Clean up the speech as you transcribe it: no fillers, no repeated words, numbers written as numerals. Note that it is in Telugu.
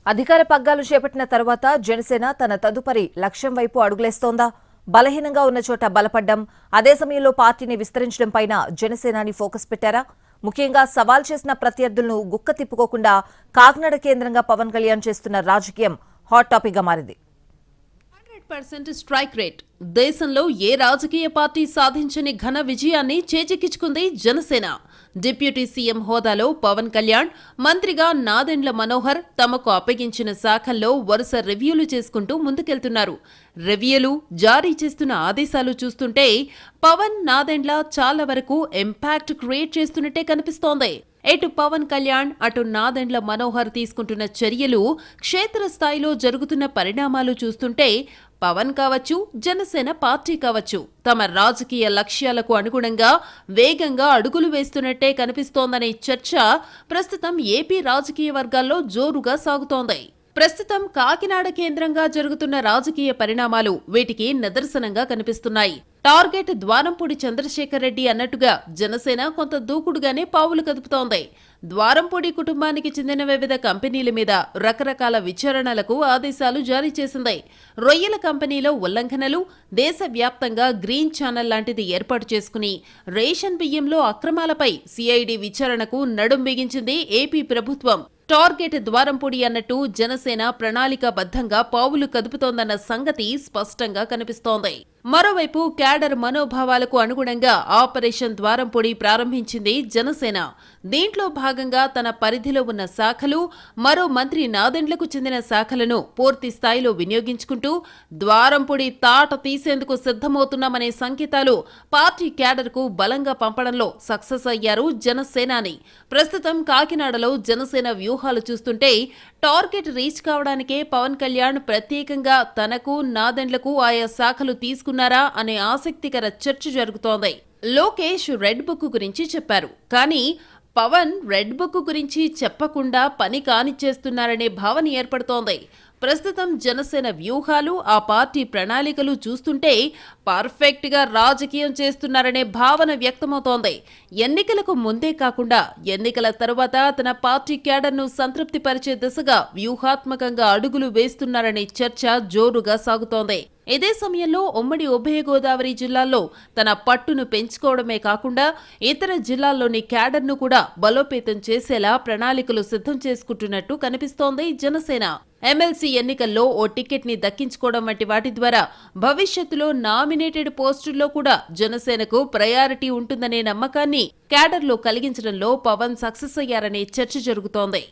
అధికార పగ్గాలు చేపట్టిన తర్వాత జనసేన తన తదుపరి లక్ష్యం వైపు అడుగులేస్తోందా? బలహీనంగా ఉన్న చోట బలపడ్డం, అదే సమయంలో పార్టీని విస్తరించడంపైన జనసేనాని ఫోకస్ పెట్టారా? ముఖ్యంగా సవాల్ చేసిన ప్రత్యర్థులను గుక్క తిప్పుకోకుండా కాకినాడ కేంద్రంగా పవన్ కళ్యాణ్ చేస్తున్న రాజకీయం హాట్ టాపిక్ గా మారింది. 100% స్ట్రైక్ రేట్. దేశంలో ఏ రాజకీయ పార్టీ సాధించని ఘన విజయాన్ని చేజిక్కించుకుంది జనసేన. డిప్యూటీ సీఎం హోదాలో పవన్ కళ్యాణ్, మంత్రిగా నాదెండ్ల మనోహర్ తమకు అప్పగించిన శాఖల్లో వరుస రివ్యూలు చేసుకుంటూ ముందుకెళ్తున్నారు. రివ్యూలు, జారీ చేస్తున్న ఆదేశాలు చూస్తుంటే పవన్, నాదెండ్ల చాలా వరకు ఇంపాక్ట్ క్రియేట్ చేస్తున్నట్టే కనిపిస్తోంది. ఇటు పవన్ కళ్యాణ్, అటు నాదెండ్ల మనోహర్ తీసుకుంటున్న చర్యలు, క్షేత్రస్థాయిలో జరుగుతున్న పరిణామాలు చూస్తుంటే పవన్ కావచ్చు, జనసేన పార్టీ కావచ్చు తమ రాజకీయ లక్ష్యాలకు అనుగుణంగా వేగంగా అడుగులు వేస్తున్నట్టే కనిపిస్తోందనే చర్చ ప్రస్తుతం ఏపీ రాజకీయ వర్గాల్లో జోరుగా సాగుతోంది. ప్రస్తుతం కాకినాడ కేంద్రంగా జరుగుతున్న రాజకీయ పరిణామాలు వీటికి నిదర్శనంగా కనిపిస్తున్నాయి. టార్గెట్ ద్వారంపూడి చంద్రశేఖర్ రెడ్డి అన్నట్టుగా జనసేన కొంత దూకుడుగానే పావులు కదుపుతోంది. ద్వారంపూడి కుటుంబానికి చెందిన వివిధ కంపెనీల మీద రకరకాల విచారణలకు ఆదేశాలు జారీ చేసింది. రొయ్యల కంపెనీలో ఉల్లంఘనలు, దేశవ్యాప్తంగా గ్రీన్ ఛానల్ లాంటిది ఏర్పాటు చేసుకుని రేషన్ బియ్యంలో అక్రమాలపై సిఐడి విచారణకు నడుం బిగించింది ఏపీ ప్రభుత్వం. టార్గెట్ ద్వారంపూడి అన్నట్టు జనసేన ప్రణాళికాబద్ధంగా పావులు కదుపుతోందన్న సంగతి స్పష్టంగా కనిపిస్తోంది. మరోవైపు క్యాడర్ మనోభావాలకు అనుగుణంగా ఆపరేషన్ ద్వారంపూడి ప్రారంభించింది జనసేన. దీంట్లో భాగంగా తన పరిధిలో ఉన్న శాఖలు, మరో మంత్రి నాదెండ్లకు చెందిన శాఖలను పూర్తి స్థాయిలో వినియోగించుకుంటూ ద్వారంపూడి తాట తీసేందుకు సిద్ధమవుతున్నామనే సంకేతాలు పార్టీ క్యాడర్కు బలంగా పంపడంలో సక్సెస్ అయ్యారు జనసేనాని. ప్రస్తుతం కాకినాడలో జనసేన వ్యూహాలు చూస్తుంటే టార్గెట్ రీచ్ కావడానికే పవన్ కళ్యాణ్ ప్రత్యేకంగా తనకు, నాదెండ్లకు ఆయా శాఖలు తీసుకున్నారా అనే ఆసక్తికర చర్చ జరుగుతోంది. లోకేష్ రెడ్ బుక్ గురించి చెప్పారు, కానీ పవన్ రెడ్ బుక్ గురించి చెప్పకుండా పని కానిచ్చేస్తున్నారనే భావన ఏర్పడుతోంది. ప్రస్తుతం జనసేన వ్యూహాలు, ఆ పార్టీ ప్రణాళికలు చూస్తుంటే పర్ఫెక్ట్ గా రాజకీయం చేస్తున్నారనే భావన వ్యక్తమవుతోంది. ఎన్నికలకు ముందే కాకుండా ఎన్నికల తరువాత తన పార్టీ క్యాడర్ను సంతృప్తిపరిచే దిశగా వ్యూహాత్మకంగా అడుగులు వేస్తున్నారనే చర్చ జోరుగా సాగుతోంది. ఇదే సమయంలో ఉమ్మడి ఉభయ గోదావరి జిల్లాల్లో తన పట్టును పెంచుకోవడమే కాకుండా ఇతర జిల్లాల్లోని క్యాడర్ను కూడా బలోపేతం చేసేలా ప్రణాళికలు సిద్ధం చేసుకుంటున్నట్టు కనిపిస్తోంది జనసేన. ఎమ్మెల్సీ ఎన్నికల్లో ఓ టికెట్ ని దక్కించుకోవడం వంటి వాటి ద్వారా భవిష్యత్తులో నామినేటెడ్ పోస్టుల్లో కూడా జనసేనకు ప్రయారిటీ ఉంటుందనే నమ్మకాన్ని క్యాడర్లో కలిగించడంలో పవన్ సక్సెస్ అయ్యారనే చర్చ జరుగుతోంది.